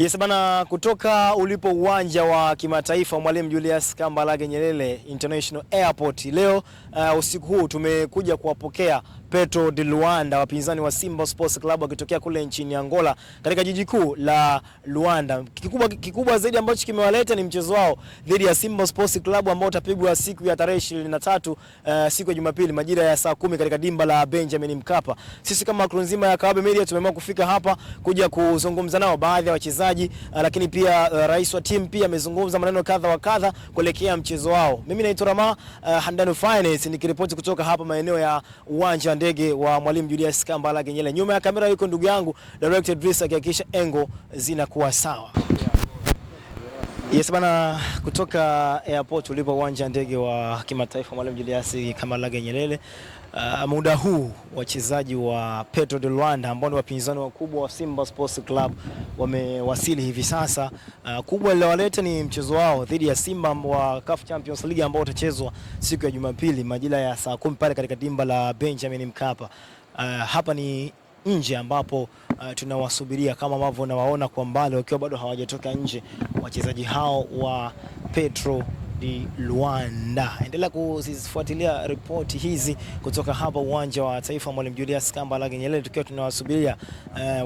Yes bana, kutoka ulipo uwanja wa kimataifa Mwalimu Julius Kambarage Nyerere International Airport. Leo usiku huu tumekuja kuwapokea Petro de Luanda, wapinzani wa Simba Sports Club wakitokea kule nchini Angola katika jiji kuu la Luanda. Kikubwa zaidi ambacho kimewaleta ni mchezo wao dhidi ya Simba Sports Club ambao utapigwa siku ya tarehe 23 siku ya Jumapili majira ya saa 10 katika dimba la Benjamin Mkapa. Sisi kama crew nzima ya Kawabe Media tumeamua kufika hapa kuja kuzungumza nao baadhi ya wachezaji, lakini pia rais wa timu pia amezungumza maneno kadha wa kadha kuelekea mchezo wao. Mimi naitwa Rama Handanu Finance nikiripoti kutoka hapa maeneo ya uwanja wa ndege wa Mwalimu Julius Kambarage Nyerere. Nyuma ya kamera yuko ndugu yangu Director Idris akihakikisha engo zinakuwa sawa. Yes bana, kutoka airport ulipo uwanja ndege wa kimataifa Mwalimu Julius Kambarage Nyerere. Muda huu wachezaji wa Petro de Luanda ambao ni wapinzani wakubwa wa Simba Sports Club wamewasili hivi sasa. Kubwa lilowaleta ni mchezo wao dhidi ya Simba wa CAF Champions League ambao utachezwa siku ya Jumapili majira ya saa 10 pale katika dimba la Benjamin Mkapa. Hapa ni nje ambapo tunawasubiria kama ambavyo nawaona kwa mbali wakiwa bado hawajatoka nje wachezaji hao wa Petro de Luanda. Endelea kuzifuatilia ripoti hizi kutoka hapa uwanja wa taifa Mwalimu Julius Kambarage Nyerere tukiwa tunawasubiria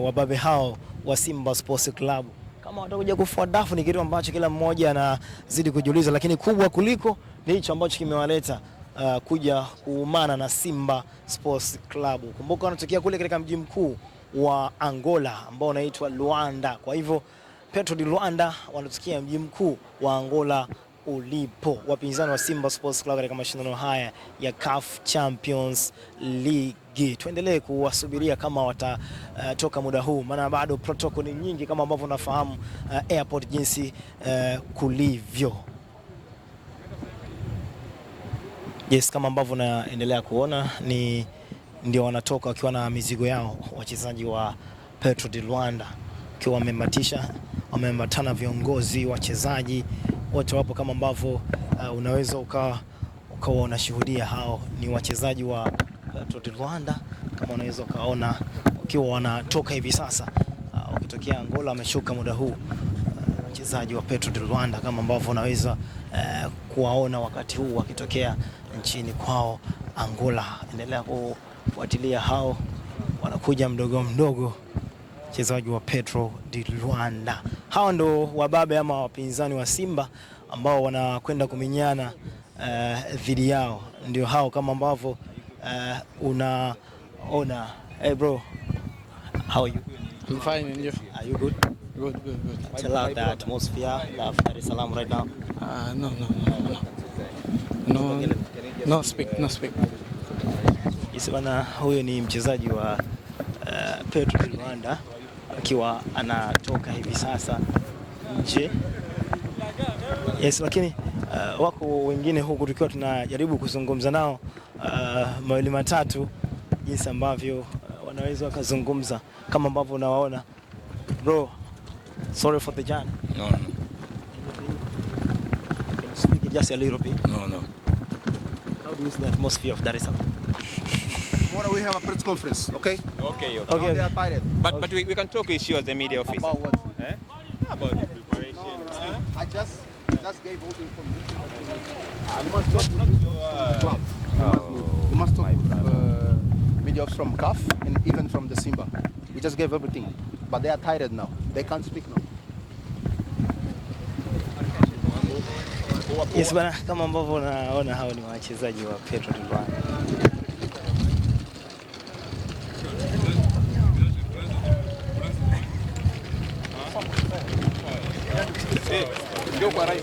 wababe hao wa Simba Sports Club. Kama watakuja kufua dafu ni kitu ambacho kila mmoja anazidi kujiuliza, lakini kubwa kuliko ni hicho ambacho kimewaleta kuja kuumana na Simba Sports Club. Kumbuka wanatokea kule katika mji mkuu wa Angola ambao unaitwa Luanda. Kwa hivyo Petro de Luanda wanatokea mji mkuu wa Angola ulipo wapinzani wa Simba Sports Club katika mashindano haya ya CAF Champions League. Tuendelee kuwasubiria kama watatoka muda huu, maana bado protocol ni nyingi kama ambavyo unafahamu airport jinsi kulivyo. Yes, kama ambavyo naendelea kuona ndio wanatoka wakiwa na mizigo yao wachezaji wa Petro de Luanda, wakiwa wameambatana viongozi, wachezaji wote wapo kama ambavyo unaweza ukawa unashuhudia. Hao ni wachezaji wa Petro de Luanda kama unaweza ukaona wakiwa wanatoka hivi sasa wakitokea Angola, wameshuka muda huu wachezaji wa Petro de Luanda kama ambavyo unaweza kuwaona wakati huu wakitokea nchini kwao Angola. Endelea kufuatilia, hao wanakuja mdogo mdogo wachezaji wa Petro de Luanda. Hao ndo wababe ama wapinzani wa Simba ambao wanakwenda kuminyana dhidi yao. Ndio hao kama ambavyo unaona. Hey bro, how are you? I'm fine, and you? Are you good? Good. Tell us the atmosphere of Dar es Salaam right now. No speak. Yes bana, huyo ni mchezaji wa Petro de Luanda akiwa anatoka hivi sasa nje. Yes, lakini wako wengine huku tukiwa tunajaribu kuzungumza nao mawili matatu jinsi ambavyo wanaweza wakazungumza kama ambavyo unawaona. Bro, sorry for the journey. No. Can you speak just a little bit? No. How do you see the atmosphere of Dar es Salaam? Tomorrow we have a press conference, okay? Okay. Now they are tired. But we can talk with you as the media officer. About what? About the preparation. I just gave all the information. You must talk to the club. You must talk with media from CAF and even from the Simba. We just gave everything. But they are tired now. They can't speak now. Yes bana, kama ambavyo unaona hao ni wachezaji wa Petro de Luanda. Ndio kwa rais.